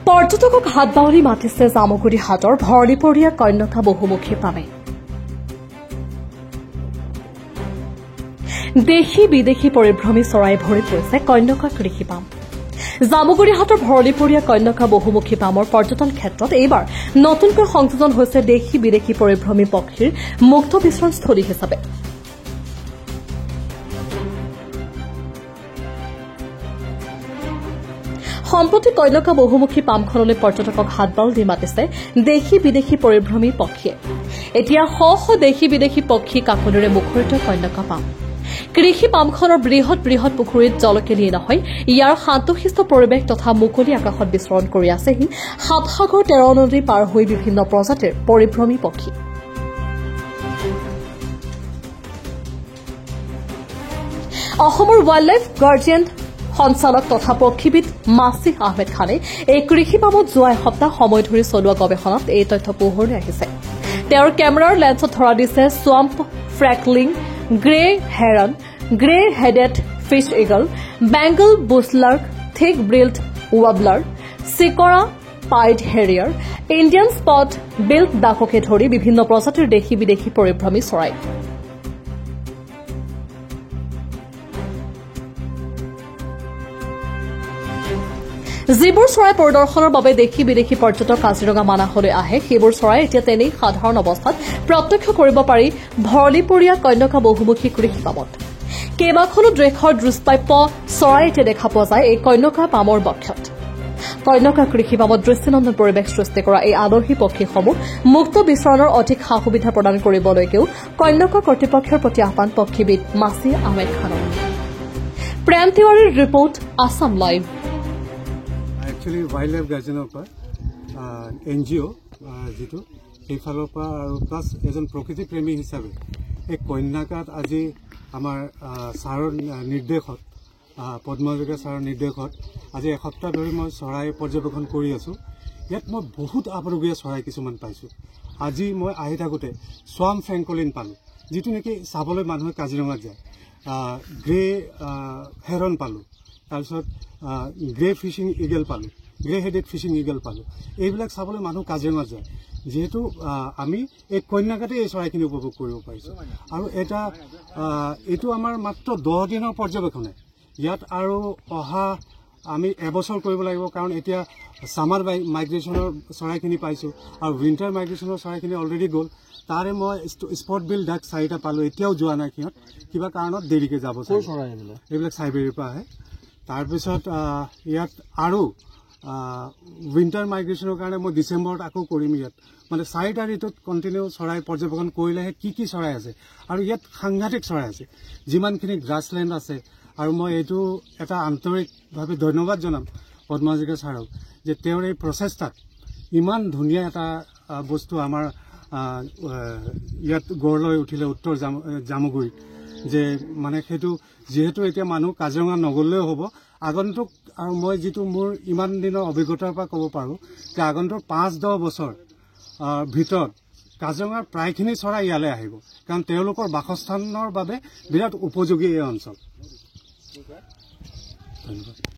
পৰ্যটকক হাত বাউলি মাতিছে জামুগুৰি হাটৰ ভৰলিপৰীয়া কন্যকা বহুমুখী পামে। দেশী বিদেশী পৰিভ্ৰমী চৰাই ভৰি পৰিছে কন্যকা কৃষি পাম। জামুগুৰি হাটৰ ভৰলিপৰীয়া কন্যকা বহুমুখী পামৰ পৰ্যটন ক্ষেত্ৰত এইবাৰ নতুনকৈ সংযোজন হৈছে দেশী বিদেশী পৰিভ্ৰমী পক্ষীৰ মুক্ত বিচৰণস্থলী হিচাপে। সম্প্ৰতি কন্যকা বহুমুখী পামখনলৈ পৰ্যটকক হাত বাউল দি মাতিছে দেশী বিদেশী পৰিভ্ৰমী পক্ষীয়ে। এতিয়া শ শ দেশী বিদেশী পক্ষী কাকলিৰে মুখৰিত কন্যকা পাম। কৃষি পামখনৰ বৃহৎ বৃহৎ পুখুৰীত জলকেলিয়ে নহয়, ইয়াৰ শান্তশিষ্ট পৰিৱেশ তথা মুকলি আকাশত বিচৰণ কৰি আছেহি ৭ সাগৰ ১৩ নদী পাৰ হৈ বিভিন্ন প্ৰজাতিৰ পৰিভ্ৰমী পক্ষী। অসমৰ ৱাইল্ড লাইফ গাৰ্ডিয়ান সঞ্চালক তথা পক্ষীবিদ মাছিহ আহমেদ খানে এই কৃষি পামত যোৱা এসপ্তাহ সময় ধৰি চলোৱা গৱেষণাত এই তথ্য পোহৰলৈ আহিছে। তেওঁৰ কেমেৰাৰ লেন্সত ধৰা দিছে swamp francolin, grey heron, grey headed fish eagle, Bengal bushlark, thick billed ৱাবলাৰ, চিকৰা পাইড হেৰিয়াৰ, ইণ্ডিয়ান স্পট বিল্ড ডাককে ধৰি বিভিন্ন প্ৰজাতিৰ দেশী বিদেশী পৰিভ্ৰমী চৰাই। যিবোৰ চৰাই পৰিদৰ্শনৰ বাবে দেশী বিদেশী পৰ্যটক কাজিৰঙা মানাহলৈ আহে, সেইবোৰ চৰাই এতিয়া তেনেই সাধাৰণ অৱস্থাত প্ৰত্যক্ষ কৰিব পাৰি ভৰলিপৰীয়া কন্যকা বহুমুখী কৃষি পামত। কেইবাখনো দেশৰ দুষ্প্ৰাপ্য চৰাই এতিয়া দেখা পোৱা যায় এই কন্যকা পামৰ বক্ষত। কন্যকা কৃষি পামত দৃষ্টিনন্দন পৰিৱেশ সৃষ্টি কৰা এই আদৰ্শী পক্ষীসমূহ মুক্ত বিচৰণৰ অধিক সা সুবিধা প্ৰদান কৰিবলৈকেও কন্যকা কৰ্তৃপক্ষৰ প্ৰতি আহ্বান পক্ষীবিদ মাছিহ আহমেদ খানৰ। প্ৰেম তিৱাৰীৰ report, Assam live. Actually wild life গাৰ্জেনৰ পৰা NGO যিটো সেইফালৰ পৰা আৰু প্লাছ এজন প্ৰকৃতি প্ৰেমী হিচাপে এই কন্যাকাত আজি আমাৰ ছাৰৰ নিৰ্দেশত, পদ্মহাজৰিকা ছাৰৰ নিৰ্দেশত আজি এসপ্তাহ ধৰি মই চৰাই পৰ্যবেক্ষণ কৰি আছোঁ। ইয়াত মই বহুত আপুৰুগীয়া চৰাই কিছুমান পাইছোঁ। আজি মই আহি থাকোঁতে সোৱাম্প ফ্ৰেংকলিন পালোঁ, যিটো নেকি চাবলৈ মানুহে কাজিৰঙাত যায়। গ্ৰে হেৰন পালোঁ, তাৰপিছত গ্ৰে ফিচিং ইগল পালোঁ, গ্ৰে হেডেড ফিচিং ইগল পালোঁ। এইবিলাক চাবলৈ মানুহ কাজিৰঙাত যায়, যিহেতু আমি এই কন্যাকাতে এই চৰাইখিনি উপভোগ কৰিব পাৰিছোঁ। আৰু এইটো আমাৰ মাত্ৰ 10 দিনৰ পৰ্যবেক্ষণে। ইয়াত আৰু অহা আমি এবছৰ কৰিব লাগিব, কাৰণ এতিয়া ছামাৰ মাইগ্ৰেশ্যনৰ চৰাইখিনি পাইছোঁ আৰু উইণ্টাৰ মাইগ্ৰেশ্যনৰ চৰাইখিনি অলৰেডি গ'ল। তাৰে মই স্পট বিল ডাক 4টা পালোঁ, এতিয়াও যোৱা নাই। সিহঁত কিবা কাৰণত দেৰিকৈ যাব। এইবিলাক চাইবেৰিৰ পৰা আহে। তাৰপিছত ইয়াত আৰু উইণ্টাৰ মাইগ্ৰেশ্যনৰ কাৰণে মই ডিচেম্বৰত আকৌ কৰিম। ইয়াত মানে 4টা ঋতুত কণ্টিনিউ চৰাই পৰ্যবেক্ষণ কৰিলেহে কি কি চৰাই আছে। আৰু ইয়াত সাংঘাতিক চৰাই আছে, যিমানখিনি গ্ৰাছলেণ্ড আছে। আৰু মই এইটো এটা আন্তৰিকভাৱে ধন্যবাদ জনাম পদ্মহাজৰিকা ছাৰক, যে তেওঁৰ এই প্ৰচেষ্টাত ইমান ধুনীয়া এটা বস্তু আমাৰ ইয়াত গঢ় লৈ উঠিলে উত্তৰ জামুগুৰিত, যে মানে সেইটো যিহেতু এতিয়া মানুহ কাজিৰঙা নগ'লেও হ'ব। আগন্তুক, আৰু মই যিটো মোৰ ইমান দিনৰ অভিজ্ঞতাৰ পৰা ক'ব পাৰোঁ যে আগন্তুক 5-10 বছৰ ভিতৰত কাজিৰঙাৰ প্ৰায়খিনি চৰাই ইয়ালৈ আহিব, কাৰণ তেওঁলোকৰ বাসস্থানৰ বাবে বিৰাট উপযোগী এই অঞ্চল। ধন্যবাদ।